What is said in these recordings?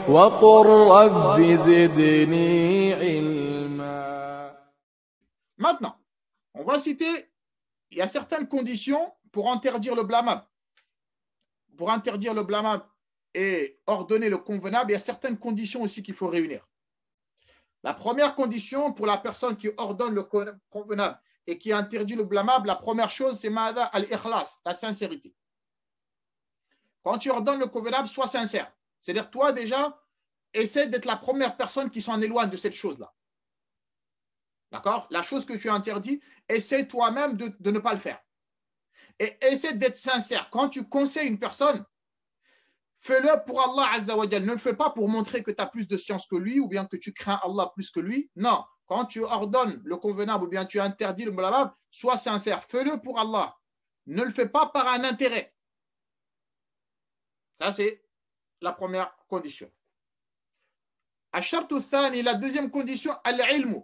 وقل رب زدني علما. Maintenant, on va citer, il y a certaines conditions pour interdire le blâmable. Pour interdire le blâmable et ordonner le convenable, il y a certaines conditions aussi qu'il faut réunir. La première condition pour la personne qui ordonne le convenable et qui interdit le blâmable, la première chose, c'est mada al-ikhlas, la sincérité. Quand tu ordonnes le convenable, sois sincère. C'est-à-dire, toi, déjà, essaie d'être la première personne qui s'en éloigne de cette chose-là. D'accord? La chose que tu interdis, essaie toi-même de ne pas le faire. Et essaie d'être sincère. Quand tu conseilles une personne, fais-le pour Allah Azza wa Jal. Ne le fais pas pour montrer que tu as plus de science que lui ou bien que tu crains Allah plus que lui. Non. Quand tu ordonnes le convenable ou bien tu interdis le blâmable, sois sincère. Fais-le pour Allah. Ne le fais pas par un intérêt. Ça, c'est la première condition. Ashartu thani, la deuxième condition, al-ilmu.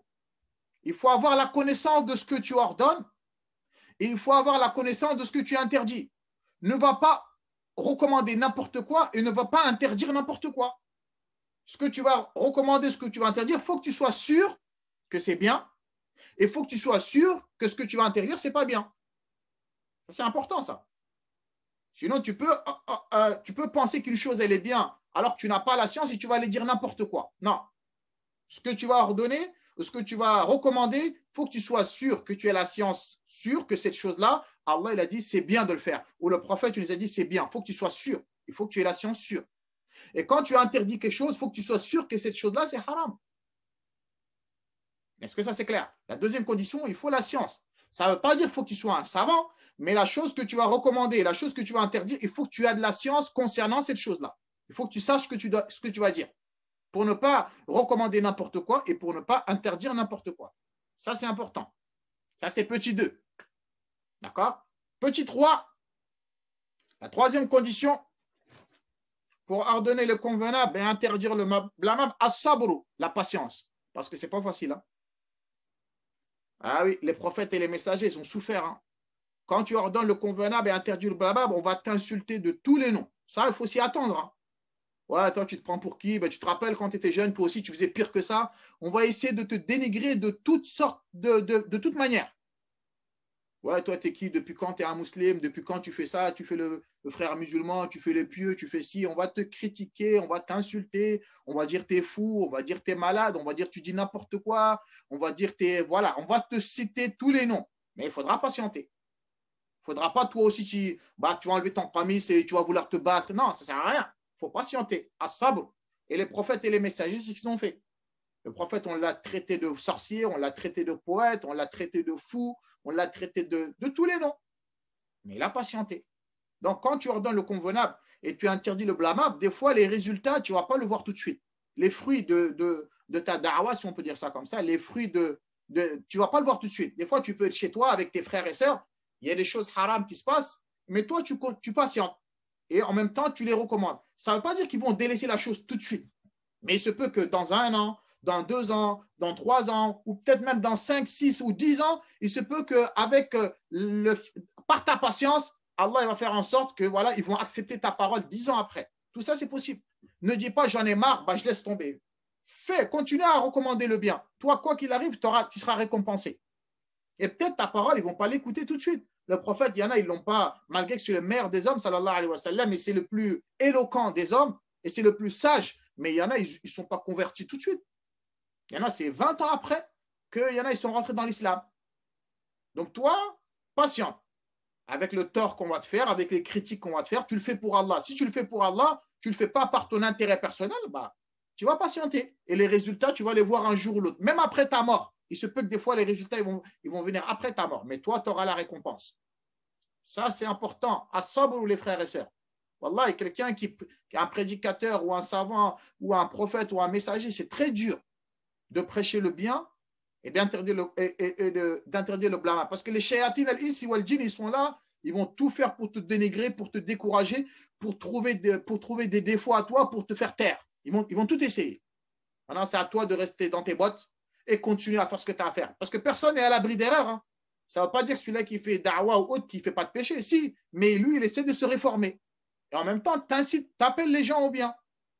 Il faut avoir la connaissance de ce que tu ordonnes et il faut avoir la connaissance de ce que tu interdis. Ne va pas recommander n'importe quoi et ne va pas interdire n'importe quoi. Ce que tu vas recommander, ce que tu vas interdire, il faut que tu sois sûr que c'est bien et il faut que tu sois sûr que ce que tu vas interdire, c'est pas bien. C'est important, ça. Sinon, tu peux penser qu'une chose, elle est bien alors que tu n'as pas la science et tu vas aller dire n'importe quoi. Non. Ce que tu vas ordonner, ce que tu vas recommander, il faut que tu sois sûr que tu aies la science, sûr que cette chose-là, Allah il a dit c'est bien de le faire. Ou le prophète il nous a dit c'est bien. Il faut que tu sois sûr. Il faut que tu aies la science sûre. Et quand tu interdis quelque chose, il faut que tu sois sûr que cette chose-là, c'est haram. Est-ce que ça c'est clair? La deuxième condition, il faut la science. Ça ne veut pas dire qu'il faut que tu sois un savant, mais la chose que tu vas recommander, la chose que tu vas interdire, il faut que tu aies de la science concernant cette chose-là. Il faut que tu saches ce que tu vas dire, pour ne pas recommander n'importe quoi et pour ne pas interdire n'importe quoi. Ça, c'est important. Ça, c'est petit 2. D'accord? Petit 3, la troisième condition pour ordonner le convenable et interdire le blâmable, as-sabru, la patience. Parce que ce n'est pas facile. Hein? Ah oui, les prophètes et les messagers, ils ont souffert. Hein? Quand tu ordonnes le convenable et interdire le blâmable, on va t'insulter de tous les noms. Ça, il faut s'y attendre. Hein? Ouais, toi, tu te prends pour qui? Ben, tu te rappelles quand tu étais jeune, toi aussi, tu faisais pire que ça. On va essayer de te dénigrer de toutes sortes, de toute manière. Ouais, toi, t'es qui? Depuis quand tu es un musulman? Depuis quand tu fais ça? Tu fais le frère musulman, tu fais le pieux, tu fais ci. On va te critiquer, on va t'insulter, on va dire t'es fou, on va dire t'es malade, on va dire tu dis n'importe quoi, on va dire t'es. Voilà, on va te citer tous les noms. Mais il faudra patienter. Il ne faudra pas toi aussi, tu vas enlever ton qamis et tu vas vouloir te battre. Non, ça ne sert à rien. Il faut patienter. As-sabr. Et les prophètes et les messagers, c'est ce qu'ils ont fait. Le prophète, on l'a traité de sorcier, on l'a traité de poète, on l'a traité de fou, on l'a traité de tous les noms. Mais il a patienté. Donc, quand tu ordonnes le convenable et tu interdis le blâmable, des fois, les résultats, tu ne vas pas le voir tout de suite. Les fruits de ta da'wa, si on peut dire ça comme ça, les fruits tu ne vas pas le voir tout de suite. Des fois, tu peux être chez toi avec tes frères et sœurs, il y a des choses haram qui se passent, mais toi, tu patientes. Et en même temps, tu les recommandes. Ça ne veut pas dire qu'ils vont délaisser la chose tout de suite. Mais il se peut que dans 1 an, dans 2 ans, dans 3 ans, ou peut-être même dans 5, 6 ou 10 ans, il se peut qu'avec par ta patience, Allah il va faire en sorte que voilà, ils vont accepter ta parole 10 ans après. Tout ça, c'est possible. Ne dis pas j'en ai marre, bah, je laisse tomber. Fais, continue à recommander le bien. Toi, quoi qu'il arrive, tu seras récompensé. Et peut-être ta parole, ils ne vont pas l'écouter tout de suite. Le prophète, il y en a, ils ne l'ont pas, malgré que c'est le meilleur des hommes, sallallahu alayhi wa sallam, et c'est le plus éloquent des hommes, et c'est le plus sage, mais il y en a, ils ne sont pas convertis tout de suite. Il y en a, c'est 20 ans après qu'il y en a, ils sont rentrés dans l'islam. Donc toi, patiente. Avec le tort qu'on va te faire, avec les critiques qu'on va te faire, tu le fais pour Allah. Si tu le fais pour Allah, tu ne le fais pas par ton intérêt personnel, bah, tu vas patienter. Et les résultats, tu vas les voir un jour ou l'autre. Même après ta mort. Il se peut que des fois, les résultats, ils vont venir après ta mort. Mais toi, tu auras la récompense. Ça, c'est important. As-sabr, les frères et sœurs. Wallah, quelqu'un qui est un prédicateur ou un savant ou un prophète ou un messager, c'est très dur de prêcher le bien et d'interdire le blâme. Parce que les shayatin al-insi wal djinn, ils sont là, ils vont tout faire pour te dénigrer, pour te décourager, pour trouver des défauts à toi, pour te faire taire. Ils vont tout essayer. Maintenant, c'est à toi de rester dans tes bottes et continuer à faire ce que tu as à faire. Parce que personne n'est à l'abri d'erreur. Hein. Ça ne veut pas dire que celui-là qui fait da'wa ou autre, qui ne fait pas de péché. Si, mais lui, il essaie de se réformer. Et en même temps, tu appelles les gens au bien.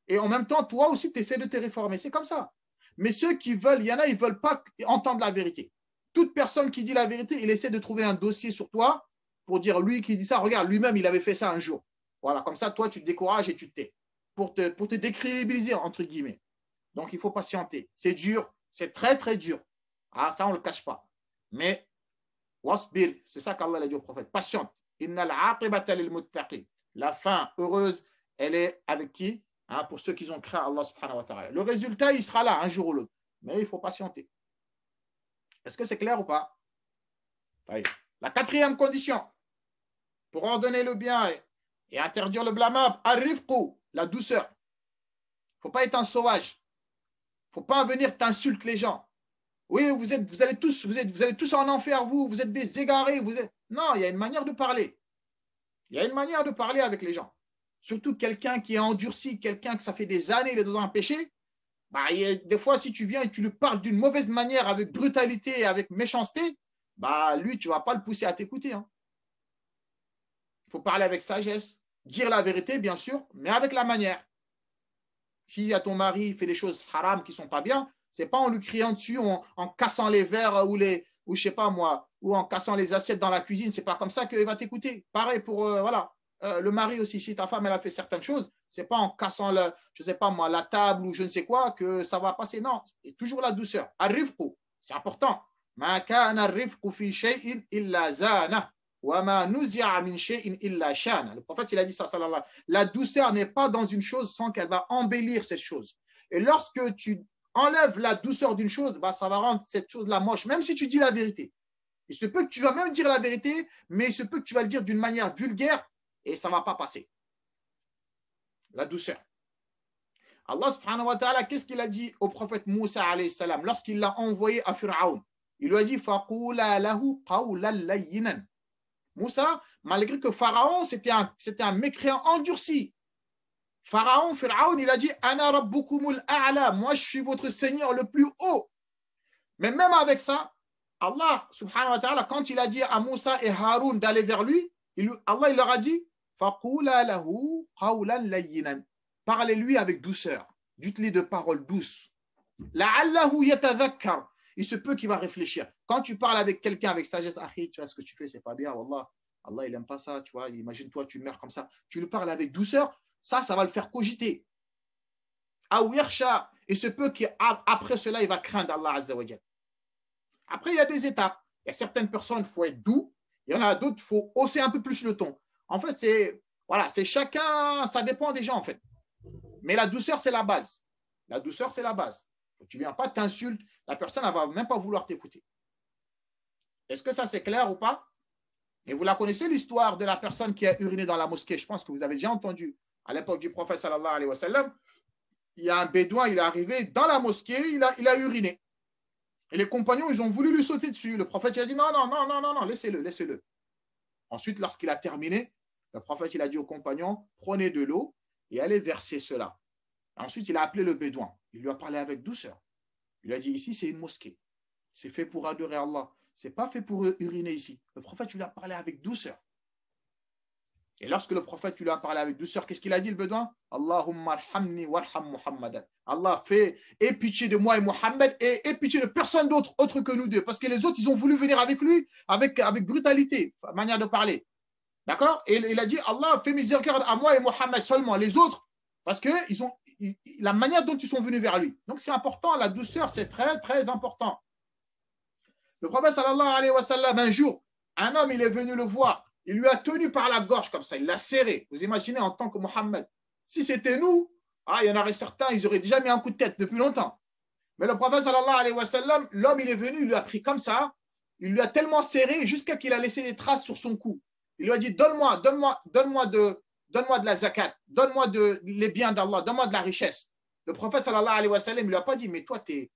Et en même temps, toi aussi, tu essaies de te réformer. C'est comme ça. Mais ceux qui veulent, il y en a, ils ne veulent pas entendre la vérité. Toute personne qui dit la vérité, il essaie de trouver un dossier sur toi pour dire lui qui dit ça, regarde, lui-même, il avait fait ça un jour. Voilà, comme ça, toi, tu te décourages et tu te tais. Pour te décrédibiliser, entre guillemets. Donc, il faut patienter. C'est dur, c'est très, très dur. Ah, ça, on ne le cache pas. Mais, wasbir, c'est ça qu'Allah a dit au prophète. Patiente. La fin heureuse, elle est avec qui? Hein, pour ceux qui ont craint Allah subhanahu wa ta'ala. Le résultat, il sera là un jour ou l'autre. Mais il faut patienter. Est-ce que c'est clair ou pas? La quatrième condition pour ordonner le bien et interdire le blâmable, arrifqu, la douceur. Il ne faut pas être un sauvage. Il ne faut pas venir t'insulter les gens. Oui, vous allez tous en enfer, vous êtes des égarés. Non, il y a une manière de parler. Il y a une manière de parler avec les gens. Surtout quelqu'un qui est endurci, quelqu'un que ça fait des années il est dans un péché. Bah, des fois, si tu viens et tu lui parles d'une mauvaise manière, avec brutalité et avec méchanceté, bah, lui, tu ne vas pas le pousser à t'écouter. Hein. Il faut parler avec sagesse, dire la vérité, bien sûr, mais avec la manière. Si à ton mari fait des choses haram qui ne sont pas bien, ce n'est pas en lui criant dessus, en cassant les verres ou je sais pas moi, ou en cassant les assiettes dans la cuisine. Ce n'est pas comme ça qu'il va t'écouter. Pareil pour le mari aussi. Si ta femme elle a fait certaines choses, ce n'est pas en cassant je sais pas moi, la table ou je ne sais quoi que ça va passer. Non, c'est toujours la douceur. Arrifqu, c'est important. Ma kana arrifqu fi shay'in illa zana. Le prophète, il a dit ça, sallallahu. La douceur n'est pas dans une chose sans qu'elle va embellir cette chose. Et lorsque tu enlèves la douceur d'une chose, bah, ça va rendre cette chose-là moche, même si tu dis la vérité. Il se peut que tu vas même dire la vérité, mais il se peut que tu vas le dire d'une manière vulgaire et ça ne va pas passer. La douceur. Allah subhanahu wa ta'ala, qu'est-ce qu'il a dit au prophète Moussa alayhi salam lorsqu'il l'a envoyé à Fir'aun? Il lui a dit faqula lahu qawlan layyinan. Moussa, malgré que Pharaon, c'était un mécréant endurci. Pharaon, il a dit Ana rabbukumul a'la, moi je suis votre Seigneur le plus haut. Mais même avec ça, Allah subhanahu wa ta'ala, quand il a dit à Moussa et Haroun d'aller vers lui, Allah il leur a dit Faqula lahu qawlan layyinan. Parlez-lui avec douceur, dites-lui de paroles douces. La'allahu yatadhakkar. Il se peut qu'il va réfléchir. Quand tu parles avec quelqu'un avec sagesse, tu vois ce que tu fais, c'est pas bien, wallah. Allah, il n'aime pas ça, tu vois. Imagine-toi, tu meurs comme ça. Tu lui parles avec douceur, ça va le faire cogiter. Il se peut qu'après cela, il va craindre Allah Azza wa Jal. Après, il y a des étapes. Il y a certaines personnes, il faut être doux. Il y en a d'autres, il faut hausser un peu plus le ton. En fait, c'est chacun, ça dépend des gens, en fait. Mais la douceur, c'est la base. La douceur, c'est la base. Tu ne viens pas t'insulter, la personne ne va même pas vouloir t'écouter. Est-ce que ça c'est clair ou pas? Et vous la connaissez l'histoire de la personne qui a uriné dans la mosquée. Je pense que vous avez déjà entendu à l'époque du prophète sallallahu alayhi wa sallam. Il y a un bédouin, il est arrivé dans la mosquée, il a uriné. Et les compagnons, ils ont voulu lui sauter dessus. Le prophète il a dit non, laissez-le. Ensuite, lorsqu'il a terminé, le prophète il a dit aux compagnons, prenez de l'eau et allez verser cela. Ensuite, il a appelé le bédouin. Il lui a parlé avec douceur. Il lui a dit, ici, c'est une mosquée. C'est fait pour adorer Allah. Ce n'est pas fait pour uriner ici. Le prophète lui a parlé avec douceur. Et lorsque le prophète lui a parlé avec douceur, qu'est-ce qu'il a dit, le bédouin? Allahumma arhamni warham Muhammadan. Allah fait, aie pitié de moi et Muhammad, et aie pitié de personne d'autre, autre que nous deux. Parce que les autres, ils ont voulu venir avec lui, avec brutalité, manière de parler. D'accord? Et il a dit, Allah fait miséricorde à moi et Muhammad seulement. Les autres, parce que la manière dont ils sont venus vers lui. Donc c'est important, la douceur, c'est très, très important. Le prophète sallallahu alayhi wa sallam, un jour, un homme, il est venu le voir. Il lui a tenu par la gorge comme ça, il l'a serré. Vous imaginez en tant que Mohammed. Si c'était nous, il y en aurait certains, ils auraient déjà mis un coup de tête depuis longtemps. Mais le prophète sallallahu alayhi wa sallam, l'homme, il est venu, il lui a pris comme ça, il lui a tellement serré jusqu'à qu'il a laissé des traces sur son cou. Il lui a dit, donne-moi de la zakat, donne-moi les biens d'Allah, donne-moi de la richesse. Le prophète sallallahu alayhi wa sallam, il ne lui a pas dit, mais toi, t'es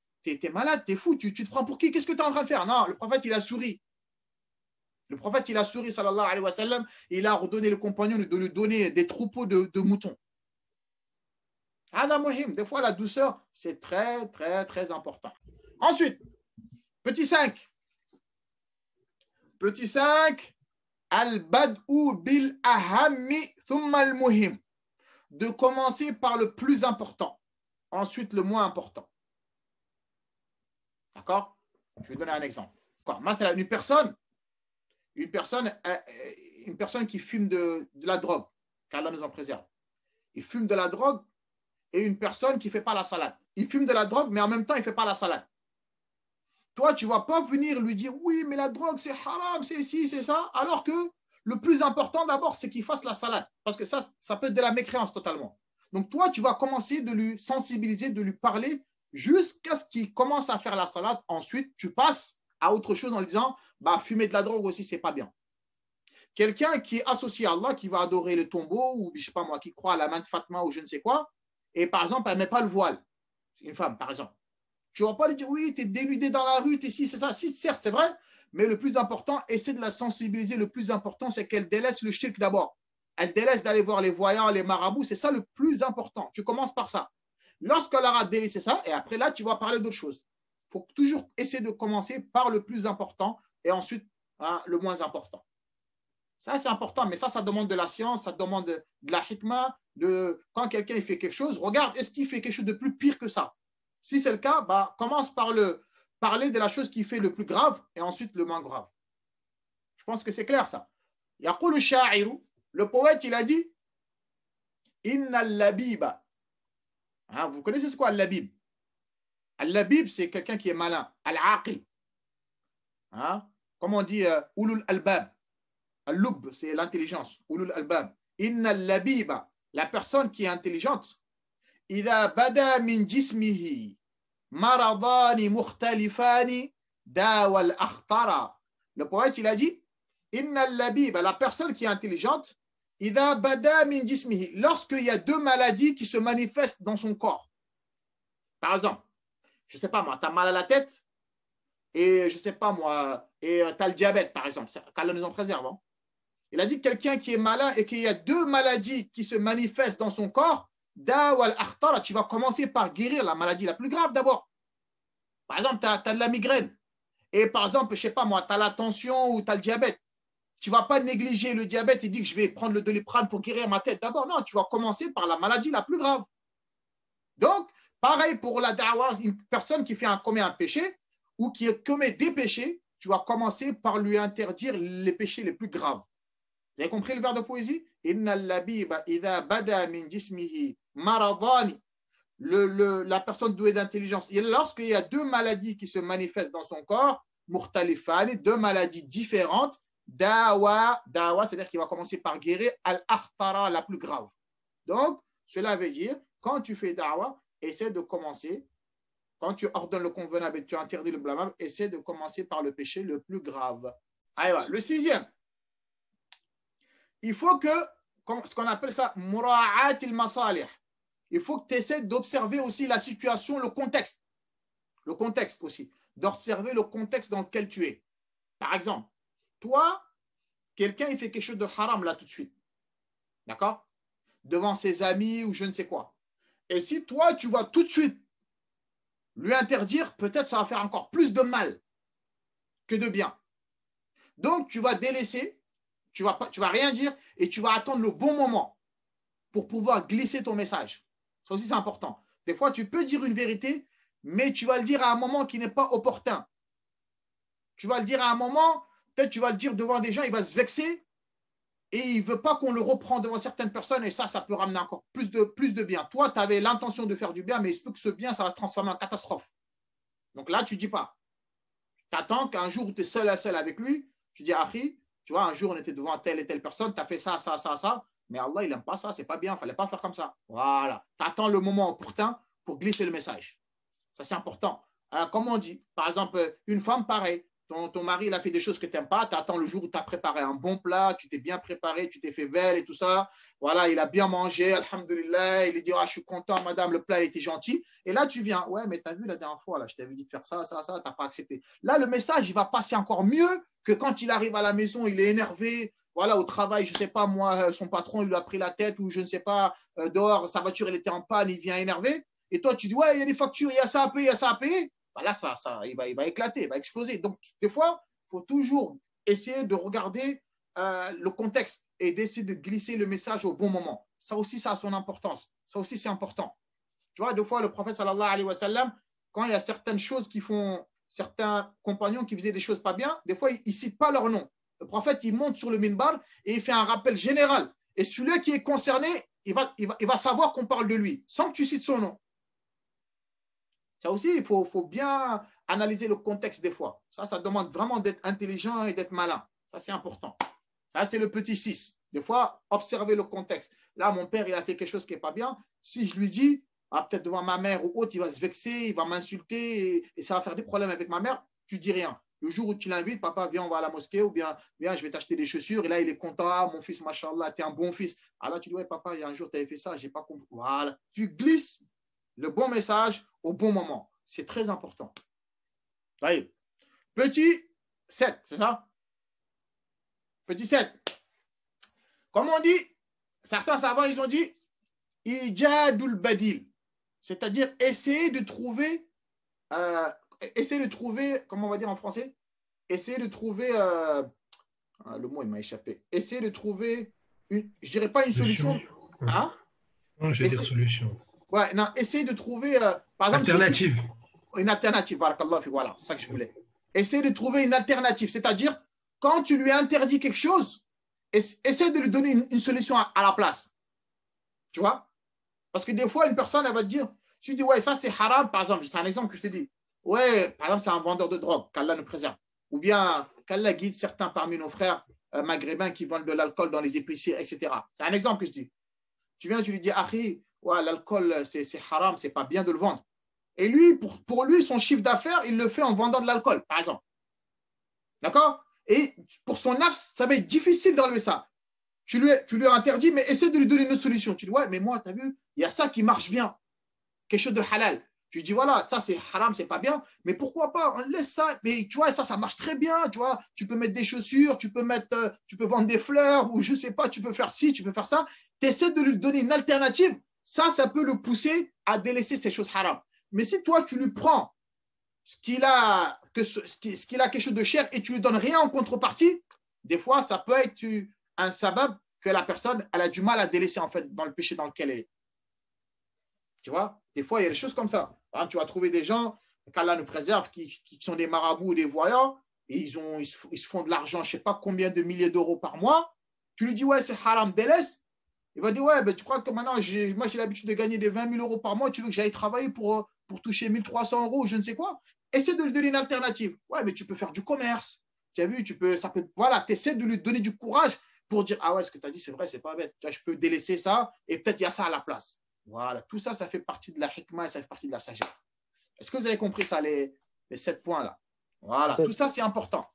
malade, t'es fou, tu te prends pour qui? Qu'est-ce que tu es en train de faire? Non, le prophète, il a souri. Le prophète, il a souri, sallallahu alayhi wa sallam, et il a ordonné le compagnon de lui donner des troupeaux de moutons. Des fois, la douceur, c'est très, très, très important. Ensuite, petit 5. Petit 5, al-bad'u bil ahammi thumma al-muhim. de commencer par le plus important, ensuite le moins important. D'accord? Je vais donner un exemple. Maintenant, une personne qui fume de la drogue, qu'Allah nous en préserve. Il fume de la drogue et une personne qui ne fait pas la salade. Il fume de la drogue, mais en même temps, il ne fait pas la salade. Toi, tu ne vas pas venir lui dire, oui, mais la drogue, c'est haram, c'est ci, c'est ça, alors que le plus important d'abord, c'est qu'il fasse la salade, parce que ça peut être de la mécréance totalement. Donc, toi, tu vas commencer de lui sensibiliser, de lui parler jusqu'à ce qu'il commence à faire la salade. Ensuite, tu passes à autre chose en lui disant, bah, fumer de la drogue aussi, c'est pas bien. Quelqu'un qui est associé à Allah, qui va adorer le tombeau, ou je sais pas moi, qui croit à la main de Fatma ou je ne sais quoi, et par exemple, elle ne met pas le voile. C'est une femme, par exemple. Tu ne vas pas lui dire, oui, tu es dénudé dans la rue, tu es ci, c'est ça. Si, certes, c'est vrai, mais le plus important, essaie de la sensibiliser. Le plus important, c'est qu'elle délaisse le shirk d'abord. Elle délaisse d'aller voir les voyants, les marabouts. C'est ça le plus important. Tu commences par ça. Lorsqu'elle aura délaissé ça, et après là, tu vas parler d'autre chose. Il faut toujours essayer de commencer par le plus important et ensuite le moins important. Ça, c'est important, mais ça demande de la science, ça demande de la hikmah. Quand quelqu'un fait quelque chose, regarde, est-ce qu'il fait quelque chose de plus pire que ça? Si c'est le cas, bah, commence par parler de la chose qui fait le plus grave et ensuite le moins grave. Je pense que c'est clair ça. Yaqulu sha'iru, le poète, il a dit Inna al-labiba. Hein, vous connaissez ce quoi al-labib? Al-labib, c'est quelqu'un qui est malin. Al-aqil. Hein? Comme on dit ulul albab. Al-lub, c'est l'intelligence. Ulul albab. Inna al-labiba, la personne qui est intelligente. إذا بدا من جسمه مرضان مختلفان داوى الأخطر. Le poète, il a dit إن اللبيب, la personne qui est intelligente, إذا بدا من جسمه, lorsqu'il y a deux maladies qui se manifestent dans son corps. Par exemple, je ne sais pas moi, tu as mal à la tête et je ne sais pas moi, et tu as le diabète par exemple, qu'Allah nous en préserve. Hein. Il a dit quelqu'un qui est malin et qu'il y a deux maladies qui se manifestent dans son corps, tu vas commencer par guérir la maladie la plus grave d'abord. Par exemple, tu as de la migraine. Et par exemple, je ne sais pas moi, tu as la tension ou tu as le diabète. Tu ne vas pas négliger le diabète et dire que je vais prendre le Doliprane pour guérir ma tête d'abord. Non, tu vas commencer par la maladie la plus grave. Donc, pareil pour la da'wah, une personne qui commet un péché ou qui commet des péchés, tu vas commencer par lui interdire les péchés les plus graves. Vous avez compris le vers de poésie? Inna al-labiba idha bada min jismihi maradani. La personne douée d'intelligence. Lorsqu'il y a deux maladies qui se manifestent dans son corps, mukhtalifani, deux maladies différentes, dawa, c'est-à-dire qu'il va commencer par guérir al-akhtara, la plus grave. Donc, cela veut dire, quand tu fais da'wa, essaie de commencer, quand tu ordonnes le convenable et tu interdis le blâmable, essaie de commencer par le péché le plus grave. Allez, le sixième. Il faut que, ce qu'on appelle ça, mura'at il-masalih. Il faut que tu essaies d'observer aussi la situation, le contexte. Le contexte aussi. D'observer le contexte dans lequel tu es. Par exemple, toi, quelqu'un il fait quelque chose de haram là tout de suite. D'accord? Devant ses amis ou je ne sais quoi. Et si toi, tu vas tout de suite lui interdire, peut-être ça va faire encore plus de mal que de bien. Donc, tu vas délaisser. Tu vas rien dire et tu vas attendre le bon moment pour pouvoir glisser ton message. Ça aussi, c'est important. Des fois, tu peux dire une vérité, mais tu vas le dire à un moment qui n'est pas opportun. Tu vas le dire à un moment, peut-être tu vas le dire devant des gens, il va se vexer et il ne veut pas qu'on le reprend devant certaines personnes et ça peut ramener encore plus de bien. Toi, tu avais l'intention de faire du bien, mais il se peut que ce bien, ça va se transformer en catastrophe. Donc là, tu ne dis pas. Tu attends qu'un jour où tu es seul à seul avec lui, tu dis, Akhi, tu vois, un jour, on était devant telle et telle personne, tu as fait ça, mais Allah, il n'aime pas ça, c'est pas bien, il ne fallait pas faire comme ça. Voilà. Tu attends le moment opportun pour glisser le message. Ça, c'est important. Comme on dit, par exemple, une femme, pareil. Ton mari, il a fait des choses que tu n'aimes pas, tu attends le jour où tu as préparé un bon plat, tu t'es bien préparé, tu t'es fait belle et tout ça. Voilà, il a bien mangé, alhamdoulilah, il dit, je suis content, madame, le plat, il était gentil. Et là, tu viens, ouais, mais tu as vu la dernière fois, là, je t'avais dit de faire ça, tu n'as pas accepté. Là, le message, il va passer encore mieux que quand il arrive à la maison, il est énervé. Voilà, au travail, je ne sais pas, moi, son patron, il lui a pris la tête ou je ne sais pas, dehors, sa voiture, elle était en panne, il vient énervé. Et toi, tu dis, ouais, il y a des factures, il y a ça à payer, il y a ça à payer. Ben là, il va éclater, il va exploser. Donc, des fois, il faut toujours essayer de regarder le contexte et d'essayer de glisser le message au bon moment. ça aussi, ça a son importance. Ça aussi, c'est important. Tu vois, deux fois, le prophète, sallallahu alayhi wa sallam, quand il y a certaines choses qui font, certains compagnons qui faisaient des choses pas bien, des fois, ils ne citent pas leur nom. Le prophète, il monte sur le minbar et il fait un rappel général. Et celui qui est concerné, il va savoir qu'on parle de lui, sans que tu cites son nom. Ça aussi, il faut bien analyser le contexte des fois. Ça demande vraiment d'être intelligent et d'être malin. Ça, c'est important. Ça, c'est le petit 6. Des fois, observer le contexte. Là, mon père, il a fait quelque chose qui n'est pas bien. Si je lui dis, peut-être devant ma mère ou autre, il va se vexer, il va m'insulter et ça va faire des problèmes avec ma mère, tu dis rien. Le jour où tu l'invites, papa, viens, on va à la mosquée, ou bien, viens, je vais t'acheter des chaussures. Et là, il est content. Ah, mon fils, machallah, t'es un bon fils. Ah là, tu dis, ouais, papa, il y a un jour, tu avais fait ça, j'ai pas compris. Voilà. Tu glisses le bon message au bon moment. C'est très important. Allez. Petit 7, c'est ça? Petit 7. Comme on dit, certains savants, ils ont dit Ijadul Badil, c'est-à-dire essayer de trouver, comment on va dire en français? Essayer de trouver, le mot il m'a échappé, essayer de trouver, je ne dirais pas une solution. Hein? Non, je vais dire solution. Ouais, non, essayer de trouver, par exemple, alternative. Une alternative, voilà, c'est ça que je voulais. Essayer de trouver une alternative, c'est-à-dire, quand tu lui interdis quelque chose, essaie de lui donner une solution à la place. Tu vois? Parce que des fois, une personne, elle va te dire, tu dis, ouais, ça c'est haram, par exemple, c'est un exemple que je te dis. Ouais, par exemple, c'est un vendeur de drogue, qu'Allah nous préserve. Ou bien qu'Allah guide certains parmi nos frères maghrébins qui vendent de l'alcool dans les épiceries, etc. C'est un exemple que je dis. Tu viens, tu lui dis, Akhi, ouais, l'alcool, c'est haram, c'est pas bien de le vendre. Et lui, pour lui, son chiffre d'affaires, il le fait en vendant de l'alcool, par exemple. D'accord? Et pour son nafs, ça va être difficile d'enlever ça. Tu lui as interdit, mais essaie de lui donner une autre solution. Tu dis, ouais, mais moi, tu as vu, il y a ça qui marche bien. Quelque chose de halal. Tu dis, voilà, ça c'est haram, c'est pas bien, mais pourquoi pas, on laisse ça. Mais tu vois, ça marche très bien. Tu vois, tu peux mettre des chaussures, tu peux vendre des fleurs, ou je sais pas, tu peux faire ci, tu peux faire ça. Tu essaies de lui donner une alternative. Ça peut le pousser à délaisser ces choses haram. Mais si toi, tu lui prends ce qu'il a quelque chose de cher et tu lui donnes rien en contrepartie, des fois, ça peut être un sabab que la personne, elle a du mal à délaisser en fait dans le péché dans lequel elle est. Tu vois, des fois, il y a des choses comme ça. Par exemple, tu vas trouver des gens, qu'Allah nous préserve, qui sont des marabouts ou des voyants, et ils se font de l'argent, je ne sais pas combien de milliers d'euros par mois. Tu lui dis, ouais, c'est haram, délaisse. Il va dire, ouais, ben, tu crois que maintenant, moi, j'ai l'habitude de gagner des 20 000 euros par mois, tu veux que j'aille travailler pour toucher 1 300 euros ou je ne sais quoi. Essaie de lui donner une alternative. Ouais, mais tu peux faire du commerce. Tu as vu, voilà, tu essaies de lui donner du courage pour dire, ah ouais, ce que tu as dit, c'est vrai, c'est pas bête. Je peux délaisser ça et peut-être il y a ça à la place. Voilà, tout ça, ça fait partie de la hikmah et ça fait partie de la sagesse. Est-ce que vous avez compris ça, les 7 points-là? Voilà, tout ça, c'est important.